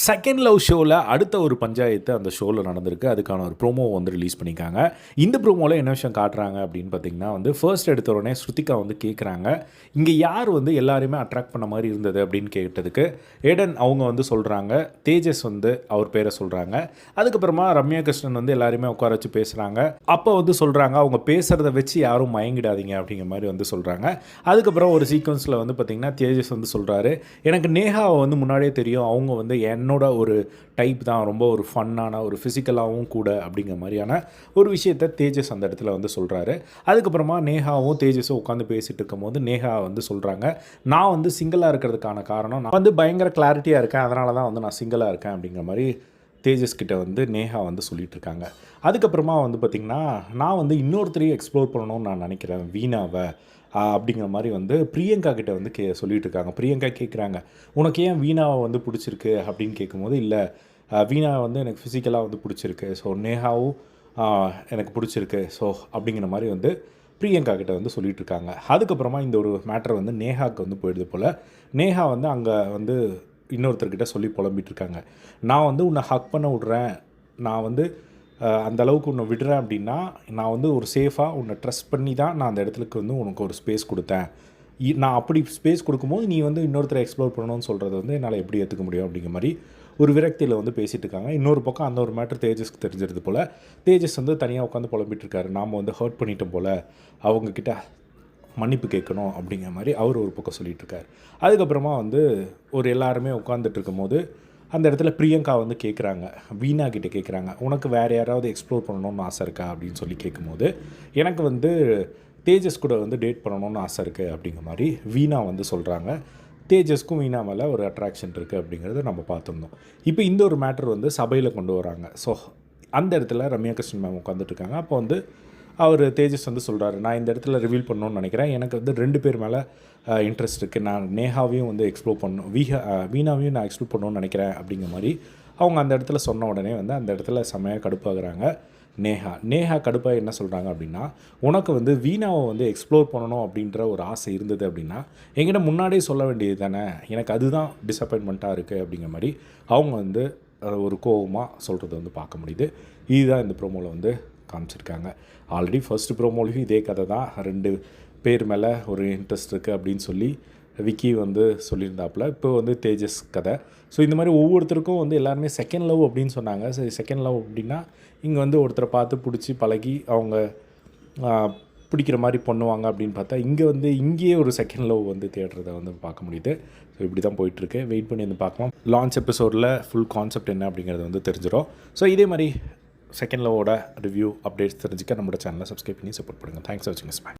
Second love ஷோவில் அடுத்த ஒரு பஞ்சாயத்து அந்த ஷோவில் நடந்திருக்கு. அதுக்கான ஒரு ப்ரோமோ வந்து ரிலீஸ் பண்ணியிருக்காங்க. இந்த ப்ரோமோவில் என்ன விஷயம் காட்டுறாங்க அப்படின்னு பார்த்தீங்கன்னா வந்து ஃபர்ஸ்ட் எடுத்த உடனே ஸ்ருதிகா வந்து கேட்குறாங்க, இங்கே யார் வந்து எல்லாரையுமே அட்ராக்ட் பண்ண மாதிரி இருந்தது அப்படின்னு கேட்டதுக்கு ஏடன் அவங்க வந்து சொல்கிறாங்க, தேஜஸ் வந்து அவர் பேரை சொல்கிறாங்க. அதுக்கப்புறமா ரம்யா கிருஷ்ணன் வந்து எல்லாருமே உட்கார வச்சு பேசுகிறாங்க. அப்போ வந்து சொல்கிறாங்க, அவங்க பேசுகிறத வச்சு யாரும் மயங்கிடாதீங்க அப்படிங்கிற மாதிரி வந்து சொல்கிறாங்க. அதுக்கப்புறம் ஒரு சீக்வன்ஸில் வந்து பார்த்திங்கன்னா தேஜஸ் வந்து சொல்கிறாரு, எனக்கு நேஹாவை வந்து முன்னாடியே தெரியும், அவங்க வந்து என்னோட ஒரு டைப் தான், ரொம்ப ஒரு ஃபன்னான ஒரு ஃபிசிக்கலாகவும் கூட அப்படிங்கிற மாதிரியான ஒரு விஷயத்தை தேஜஸ் அந்த இடத்துல வந்து சொல்கிறாரு. அதுக்கப்புறமா நேஹாவும் தேஜஸும் உட்காந்து பேசிகிட்டு இருக்கும்போது நேஹா வந்து சொல்கிறாங்க, நான் வந்து சிங்கிளாக இருக்கிறதுக்கான காரணம் நான் வந்து பயங்கர கிளாரிட்டியாக இருக்கேன், அதனால தான் வந்து நான் சிங்கிளாக இருக்கேன் அப்படிங்கிற மாதிரி தேஜஸ் கிட்ட வந்து நேஹா வந்து சொல்லிகிட்டு இருக்காங்க. அதுக்கப்புறமா வந்து பார்த்திங்கன்னா, நான் வந்து இன்னொருத்தரையும் எக்ஸ்ப்ளோர் பண்ணணும்னு நான் நினைக்கிறேன் வீணாவை அப்படிங்கிற மாதிரி வந்து பிரியங்கா கிட்ட வந்து சொல்லிகிட்டு இருக்காங்க. பிரியங்கா கேட்குறாங்க, உனக்கு ஏன் வீணாவை வந்து பிடிச்சிருக்கு அப்படின்னு கேட்கும்போது, இல்லை வீணா வந்து எனக்கு ஃபிசிக்கலாக வந்து பிடிச்சிருக்கு, ஸோ நேஹாவும் எனக்கு பிடிச்சிருக்கு, ஸோ அப்படிங்கிற மாதிரி வந்து பிரியங்கா கிட்ட வந்து சொல்லிகிட்டு இருக்காங்க. அதுக்கப்புறமா இந்த ஒரு மேட்டர் வந்து நேஹாவுக்கு வந்து போயிடுது போல். நேஹா வந்து அங்கே வந்து இன்னொருத்தர்கிட்ட சொல்லி புலம்பிகிட்டு இருக்காங்க, நான் வந்து உன்னை ஹக் பண்ண விட்றேன், நான் வந்து அந்த அளவுக்கு உன்னை விடுறேன் அப்படின்னா நான் வந்து ஒரு சேஃபாக உன்னை ட்ரஸ்ட் பண்ணி தான் நான் அந்த இடத்துக்கு வந்து உனக்கு ஒரு ஸ்பேஸ் கொடுத்தேன். நான் அப்படி ஸ்பேஸ் கொடுக்கும்போது நீ வந்து இன்னொருத்தரை எக்ஸ்ப்ளோர் பண்ணணும்னு சொல்கிறது வந்து என்னால் எப்படி ஏற்றுக்க முடியும் அப்படிங்கிற மாதிரி ஒரு விரக்தியில் வந்து பேசிகிட்டு இருக்காங்க. இன்னொரு பக்கம் அந்த ஒரு மேட்டர் தேஜஸ்க்கு தெரிஞ்சிருது போல். தேஜஸ் வந்து தனியாக உட்காந்து புலம்பிட்டு இருக்காரு, நாம் வந்து ஹர்ட் பண்ணிட்டோம் போல், அவங்கக்கிட்ட மன்னிப்பு கேட்கணும் அப்படிங்கிற மாதிரி அவர் ஒரு பக்கம் சொல்லிகிட்டு இருக்கார். அதுக்கப்புறமா வந்து ஒரு எல்லாருமே உட்காந்துட்டு இருக்கும்போது அந்த இடத்துல பிரியங்கா வந்து கேட்குறாங்க, வீணா கிட்டே கேட்குறாங்க, உனக்கு வேறு யாராவது எக்ஸ்ப்ளோர் பண்ணணும்னு ஆசை இருக்கா அப்படின்னு சொல்லி கேட்கும்போது, எனக்கு வந்து தேஜஸ் கூட வந்து டேட் பண்ணணும்னு ஆசை இருக்குது அப்படிங்கிற மாதிரி வீணா வந்து சொல்கிறாங்க. தேஜஸ்க்கும் வீணா மேலே ஒரு அட்ராக்ஷன் இருக்குது அப்படிங்கிறத நம்ம பார்த்துருந்தோம். இப்போ இந்த ஒரு மேட்ரு வந்து சபையில் கொண்டு வராங்க. ஸோ அந்த இடத்துல ரம்யா கிருஷ்ணன் மேம் உட்காந்துட்ருக்காங்க. அப்போ வந்து அவர் தேஜஸ் வந்து சொல்கிறாரு, நான் இந்த இடத்துல ரிவீல் பண்ணணும்னு நினைக்கிறேன், எனக்கு வந்து 2 பேர் மேலே இன்ட்ரெஸ்ட் இருக்குது, நான் நேஹாவையும் வந்து எக்ஸ்ப்ளோர் பண்ணணும், வீணாவையும் நான் எக்ஸ்ப்ளோர் பண்ணணும்னு நினைக்கிறேன் அப்படிங்கிற மாதிரி அவங்க அந்த இடத்துல சொன்ன உடனே வந்து அந்த இடத்துல செம்மையாக கடுப்பாகிறாங்க நேஹா கடுப்பாக என்ன சொல்கிறாங்க அப்படின்னா, உனக்கு வந்து வீணாவை வந்து எக்ஸ்ப்ளோர் பண்ணணும் அப்படின்ற ஒரு ஆசை இருந்தது அப்படின்னா என்கிட்ட முன்னாடியே சொல்ல வேண்டியது தானே, எனக்கு அதுதான் டிசப்பாயின்மெண்ட்டாக இருக்குது அப்படிங்கிற மாதிரி அவங்க வந்து ஒரு கோபமாக சொல்கிறத வந்து பார்க்க முடியுது. இதுதான் இந்த ப்ரோமோவில் வந்து காமிச்சிருக்காங்க. ஆல்ரெடி ஃபர்ஸ்ட் ப்ரோமோலையும் இதே கதை தான், 2 பேர் மேலே ஒரு இன்ட்ரெஸ்ட் இருக்குது அப்படின்னு சொல்லி விக்கி வந்து சொல்லியிருந்தாப்புல. இப்போ வந்து தேஜஸ் கதை. ஸோ இந்த மாதிரி ஒவ்வொருத்தருக்கும் வந்து எல்லாருமே செகண்ட் லவ் அப்படின்னு சொன்னாங்க. சரி, செகண்ட் லவ் அப்படின்னா இங்கே வந்து ஒருத்தரை பார்த்து பிடிச்சி பழகி அவங்க பிடிக்கிற மாதிரி பண்ணுவாங்க அப்படின்னு பார்த்தா, இங்கே வந்து இங்கேயே ஒரு செகண்ட் லவ் வந்து தேடுறதை வந்து பார்க்க முடியுது. ஸோ இப்படி தான் போயிட்டுருக்கு. வெயிட் பண்ணி வந்து பார்க்கலாம். லான்ச் எபிசோடில் ஃபுல் கான்செப்ட் என்ன அப்படிங்கிறது வந்து தெரிஞ்சிடும். ஸோ இதே மாதிரி செகண்ட் லவோட ரிவ்யூ அப்டேட்ஸ் தெரிஞ்சுக்க நம்மளோட சேனலை சப்ஸ்கிரைப் பண்ணி சப்போர்ட் பண்ணுங்கள். தேங்க்ஸ் ஃபார் வாட்சிங்.